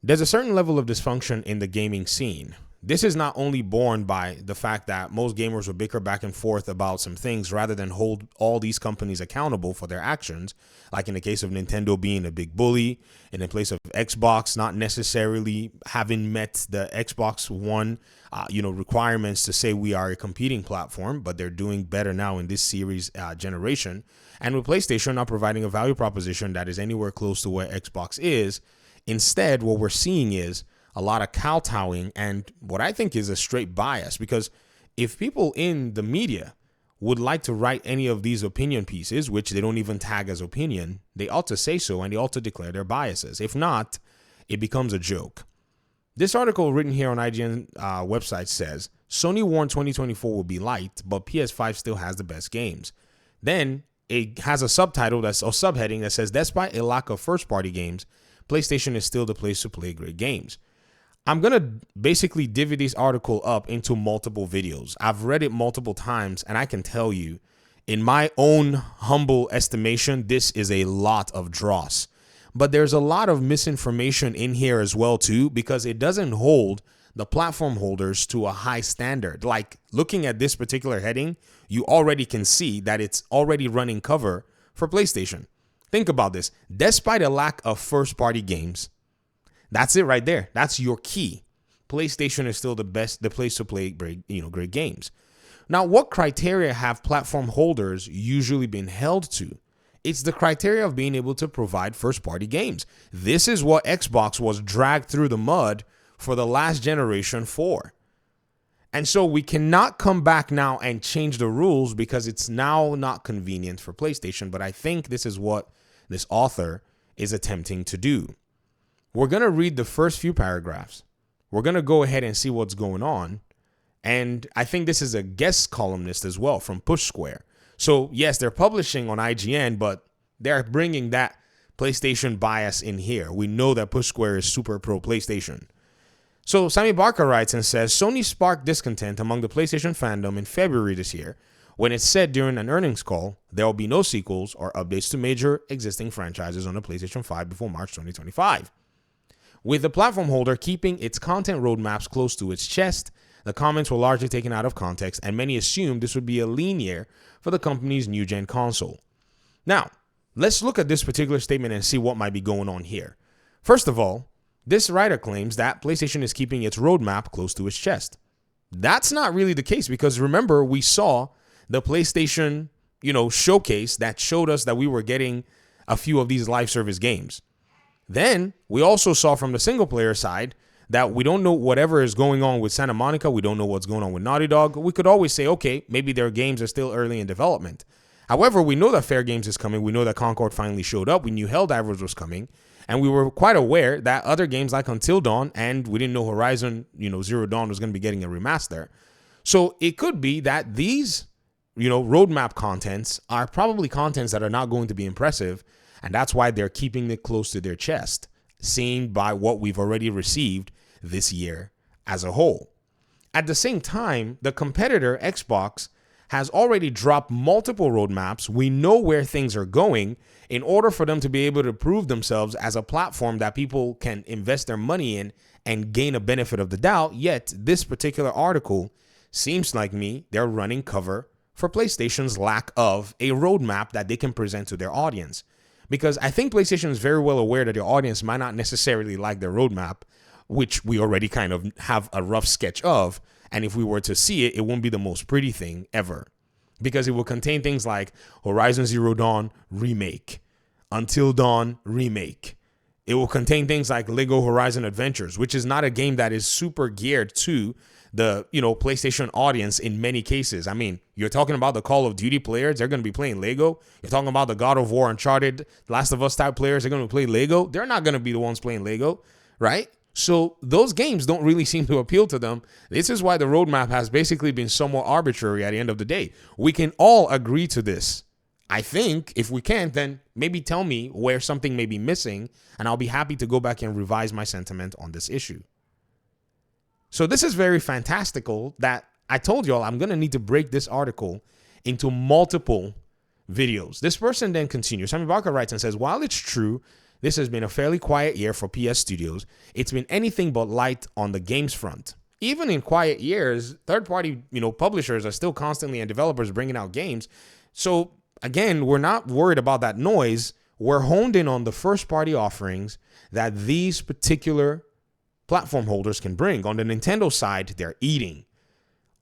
There's a certain level of dysfunction in the gaming scene. This is not only borne by the fact that most gamers will bicker back and forth about some things rather than hold all these companies accountable for their actions, like in the case of Nintendo being a big bully, and in place of Xbox not necessarily having met the Xbox One requirements to say we are a competing platform, but they're doing better now in this series generation. And with PlayStation not providing a value proposition that is anywhere close to where Xbox is, instead what we're seeing is a lot of kowtowing and what I think is a straight bias, because if people in the media would like to write any of these opinion pieces, which they don't even tag as opinion, they ought to say so and they ought to declare their biases. If not, it becomes a joke. This article written here on IGN website says, Sony warned 2024 will be light, but PS5 still has the best games. Then it has a subtitle or subheading that says, despite a lack of first-party games, PlayStation is still the place to play great games. I'm going to basically divvy this article up into multiple videos. I've read it multiple times, and I can tell you, in my own humble estimation, this is a lot of dross. But there's a lot of misinformation in here as well, too, because it doesn't hold the platform holders to a high standard. Like, looking at this particular heading, you already can see that it's already running cover for PlayStation. Think about this. Despite a lack of first-party games, that's it right there. That's your key. PlayStation is still the place to play great games. Now, what criteria have platform holders usually been held to? It's the criteria of being able to provide first-party games. This is what Xbox was dragged through the mud for the last generation for. And so we cannot come back now and change the rules because it's now not convenient for PlayStation. But I think this is what this author is attempting to do. We're going to read the first few paragraphs. We're going to go ahead and see what's going on. And I think this is a guest columnist as well from Push Square. So, yes, they're publishing on IGN, but they're bringing that PlayStation bias in here. We know that Push Square is super pro PlayStation. So, Sammy Barker writes and says, Sony sparked discontent among the PlayStation fandom in February this year when it said during an earnings call there will be no sequels or updates to major existing franchises on the PlayStation 5 before March 2025. With the platform holder keeping its content roadmaps close to its chest, the comments were largely taken out of context, and many assumed this would be a lean year for the company's new-gen console. Now, let's look at this particular statement and see what might be going on here. First of all, this writer claims that PlayStation is keeping its roadmap close to its chest. That's not really the case because remember, we saw the PlayStation, showcase that showed us that we were getting a few of these live service games. Then we also saw from the single player side that we don't know whatever is going on with Santa Monica. We don't know what's going on with Naughty Dog. We could always say, okay, maybe their games are still early in development. However, we know that Fair Games is coming. We know that Concord finally showed up. We knew Helldivers was coming. And we were quite aware that other games like Until Dawn, and we didn't know Horizon, Zero Dawn was going to be getting a remaster. So it could be that these, roadmap contents are probably contents that are not going to be impressive. And that's why they're keeping it close to their chest, seen by what we've already received this year as a whole. At the same time, the competitor Xbox has already dropped multiple roadmaps. We know where things are going in order for them to be able to prove themselves as a platform that people can invest their money in and gain a benefit of the doubt. Yet this particular article seems like they're running cover for PlayStation's lack of a roadmap that they can present to their audience. Because I think PlayStation is very well aware that their audience might not necessarily like their roadmap, which we already kind of have a rough sketch of. And if we were to see it, it won't be the most pretty thing ever. Because it will contain things like Horizon Zero Dawn Remake, Until Dawn Remake. It will contain things like Lego Horizon Adventures, which is not a game that is super geared to the, PlayStation audience in many cases. I mean, you're talking about the Call of Duty players, they're going to be playing Lego. You're talking about the God of War, Uncharted, Last of Us type players, they're going to play Lego. They're not going to be the ones playing Lego, right? So those games don't really seem to appeal to them. This is why the roadmap has basically been somewhat arbitrary at the end of the day. We can all agree to this. I think if we can't, then maybe tell me where something may be missing, and I'll be happy to go back and revise my sentiment on this issue. So this is very fantastical that I told y'all I'm going to need to break this article into multiple videos. This person then continues. Sammy Barker writes and says, while it's true this has been a fairly quiet year for PS Studios. It's been anything but light on the games front. Even in quiet years, third-party, publishers are still constantly and developers bringing out games. So again, we're not worried about that noise. We're honed in on the first-party offerings that these particular platform holders can bring. On the Nintendo side, they're eating.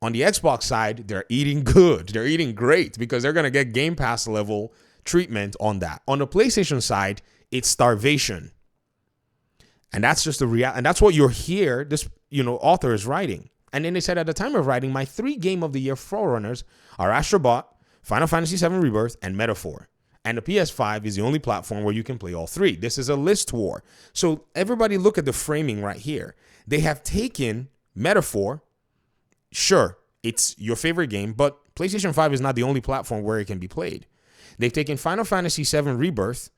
On the Xbox side, they're eating good. They're eating great because they're going to get Game Pass level treatment on that. On the PlayStation side, it's starvation. And that's just the reality. And that's what you're here, this author is writing. And then they said, at the time of writing, my 3 Game of the Year forerunners are Astro Bot, Final Fantasy VII Rebirth, and Metaphor. And the PS5 is the only platform where you can play all 3. This is a list war. So everybody look at the framing right here. They have taken Metaphor. Sure, it's your favorite game, but PlayStation 5 is not the only platform where it can be played. They've taken Final Fantasy VII Rebirth,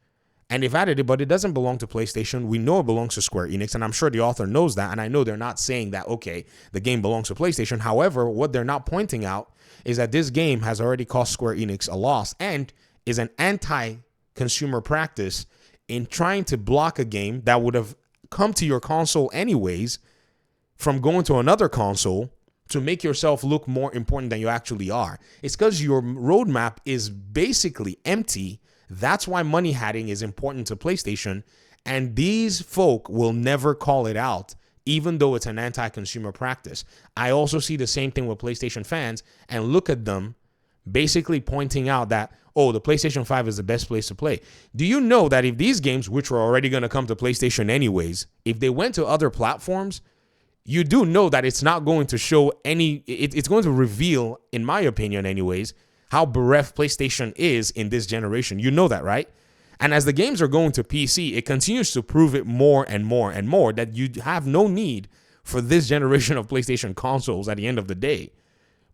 and they've added it, but it doesn't belong to PlayStation. We know it belongs to Square Enix, and I'm sure the author knows that, and I know they're not saying that, okay, the game belongs to PlayStation. However, what they're not pointing out is that this game has already cost Square Enix a loss and is an anti-consumer practice in trying to block a game that would have come to your console anyways from going to another console to make yourself look more important than you actually are. It's because your roadmap is basically empty. That's why money hatting is important to PlayStation, and these folk will never call it out, even though it's an anti-consumer practice. I also see the same thing with PlayStation fans and look at them basically pointing out that, oh, the PlayStation 5 is the best place to play. Do you know that if these games, which were already going to come to PlayStation anyways, if they went to other platforms, you do know that it's not going to show it's going to reveal, in my opinion anyways, how bereft PlayStation is in this generation. You know that, right? And as the games are going to PC, it continues to prove it more and more and more that you have no need for this generation of PlayStation consoles at the end of the day,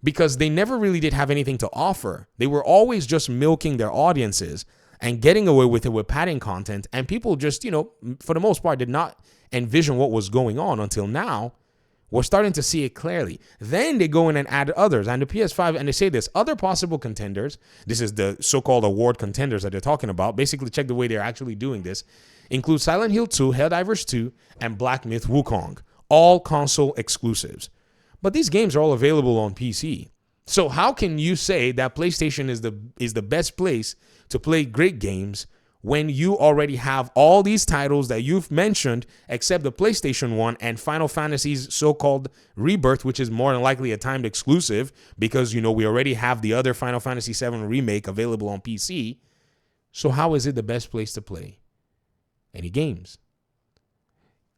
because they never really did have anything to offer. They were always just milking their audiences and getting away with it with padding content. And people just, for the most part, did not envision what was going on until now. We're starting to see it clearly. Then they go in and add others. And the PS5, and they say this, other possible contenders, this is the so-called award contenders that they're talking about. Basically, check the way they're actually doing this. Include Silent Hill 2, Helldivers 2, and Black Myth Wukong. All console exclusives. But these games are all available on PC. So how can you say that PlayStation is the best place to play great games when you already have all these titles that you've mentioned, except the PlayStation 1 and Final Fantasy's so-called Rebirth, which is more than likely a timed exclusive because, we already have the other Final Fantasy VII Remake available on PC. So how is it the best place to play any games?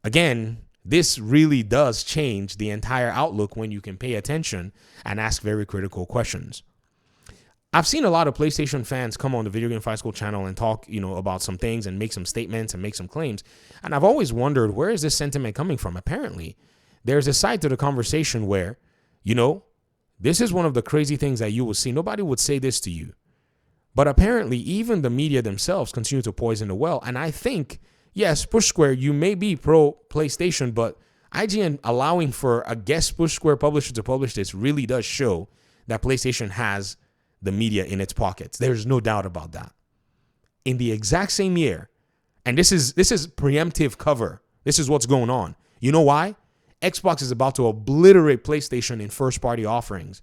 Again, this really does change the entire outlook when you can pay attention and ask very critical questions. I've seen a lot of PlayStation fans come on the Video Game Fight School channel and talk, about some things and make some statements and make some claims. And I've always wondered, where is this sentiment coming from? Apparently, there's a side to the conversation where, this is one of the crazy things that you will see. Nobody would say this to you. But apparently, even the media themselves continue to poison the well. And I think, yes, Push Square, you may be pro PlayStation, but IGN allowing for a guest Push Square publisher to publish this really does show that PlayStation has the media in its pockets. There's no doubt about that. In the exact same year, and this is preemptive cover. This is what's going on. You know why? Xbox is about to obliterate PlayStation in first-party offerings.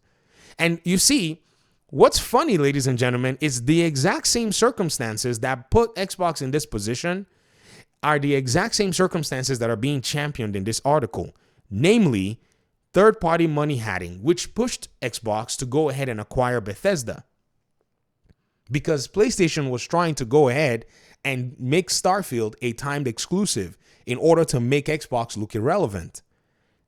And you see, what's funny, ladies and gentlemen, is the exact same circumstances that put Xbox in this position are the exact same circumstances that are being championed in this article. Namely, third-party money hatting, which pushed Xbox to go ahead and acquire Bethesda. Because PlayStation was trying to go ahead and make Starfield a timed exclusive in order to make Xbox look irrelevant.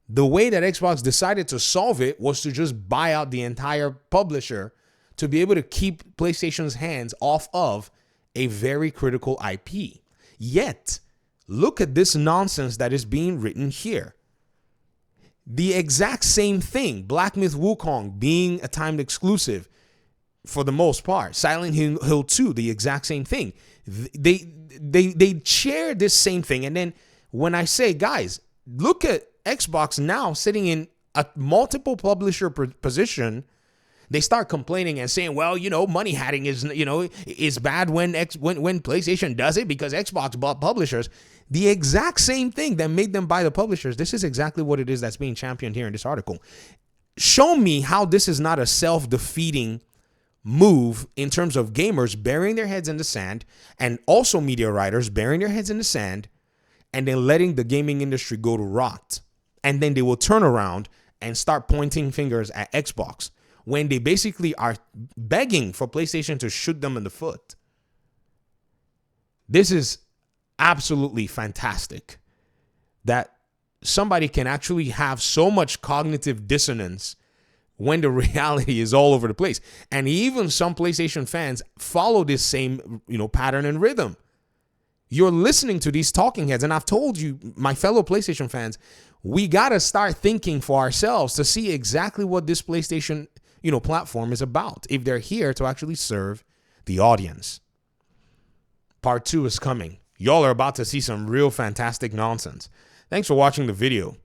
The way that Xbox decided to solve it was to just buy out the entire publisher to be able to keep PlayStation's hands off of a very critical IP. Yet, look at this nonsense that is being written here. The exact same thing, Black Myth Wukong being a timed exclusive for the most part. Silent Hill 2, the exact same thing. They share this same thing. And then when I say, guys, look at Xbox now sitting in a multiple publisher position They start complaining and saying, well, money hacking is bad when PlayStation does it because Xbox bought publishers. The exact same thing that made them buy the publishers. This is exactly what it is that's being championed here in this article. Show me how this is not a self-defeating move in terms of gamers burying their heads in the sand, and also media writers burying their heads in the sand, and then letting the gaming industry go to rot. And then they will turn around and start pointing fingers at Xbox when they basically are begging for PlayStation to shoot them in the foot. This is absolutely fantastic that somebody can actually have so much cognitive dissonance when the reality is all over the place. And even some PlayStation fans follow this same, pattern and rhythm. You're listening to these talking heads, and I've told you, my fellow PlayStation fans, we got to start thinking for ourselves to see exactly what this PlayStation, platform is about, if they're here to actually serve the audience. Part 2 is coming. Y'all are about to see some real fantastic nonsense. Thanks for watching the video.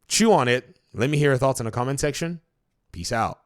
Chew on it. Let me hear your thoughts in the comment section. Peace out.